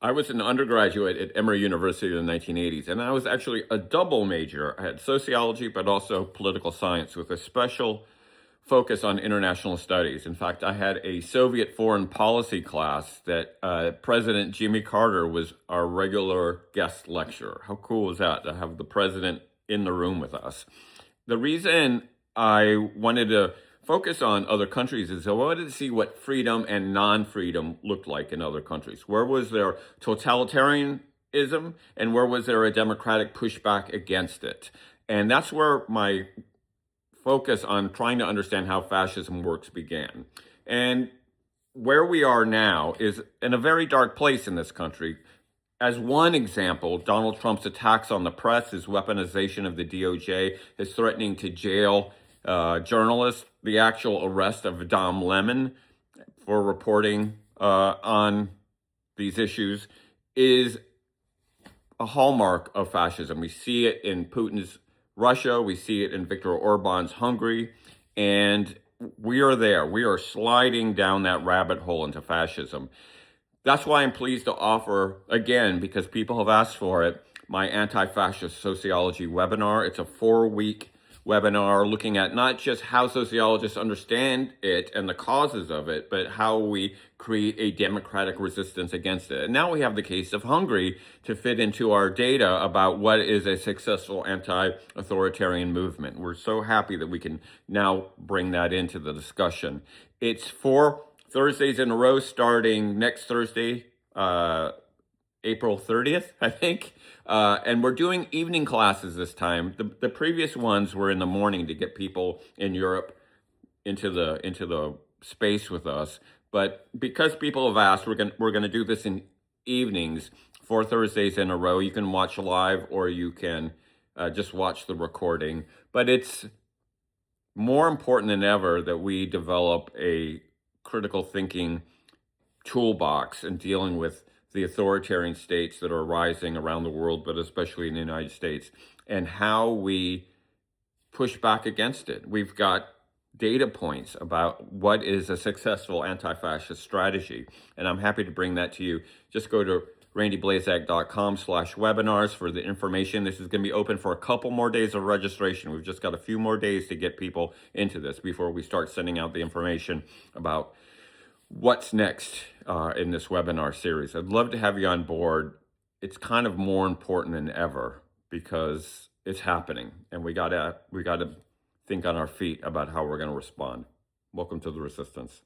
I was an undergraduate at Emory University in the 1980s, and I was actually a double major. I had sociology, but also political science with a special focus on international studies. In fact, I had a Soviet foreign policy class that President Jimmy Carter was our regular guest lecturer. How cool is that to have the president in the room with us? The reason I wanted to focus on other countries is I wanted to see what freedom and non-freedom looked like in other countries. Where was there totalitarianism and where was there a democratic pushback against it? And that's where my focus on trying to understand how fascism works began. And where we are now is in a very dark place in this country. As one example, Donald Trump's attacks on the press, his weaponization of the DOJ, his threatening to jail journalists, the actual arrest of Don Lemon for reporting on these issues is a hallmark of fascism. We see it in Putin's Russia, we see it in Viktor Orban's Hungary, and we are there. We are sliding down that rabbit hole into fascism. That's why I'm pleased to offer, again, because people have asked for it, my anti-fascist sociology webinar. It's a 4-week webinar looking at not just how sociologists understand it and the causes of it, but how we create a democratic resistance against it. And now we have the case of Hungary to fit into our data about what is a successful anti-authoritarian movement. We're so happy that we can now bring that into the discussion. It's 4 Thursdays in a row starting next Thursday, April 30th, I think. And we're doing evening classes this time. The previous ones were in the morning to get people in Europe into the space with us. But because people have asked, we're gonna do this in evenings, 4 Thursdays in a row. You can watch live or you can just watch the recording. But it's more important than ever that we develop a critical thinking toolbox in dealing with the authoritarian states that are rising around the world, but especially in the United States, and how we push back against it. We've got data points about what is a successful anti-fascist strategy, and I'm happy to bring that to you. Just go to randyblazak.com/webinars for the information. This is going to be open for a couple more days of registration. We've just got a few more days to get people into this before we start sending out the information about what's next in this webinar series. I'd love to have you on board. It's kind of more important than ever because it's happening, and we gotta think on our feet about how we're going to respond. Welcome to the resistance.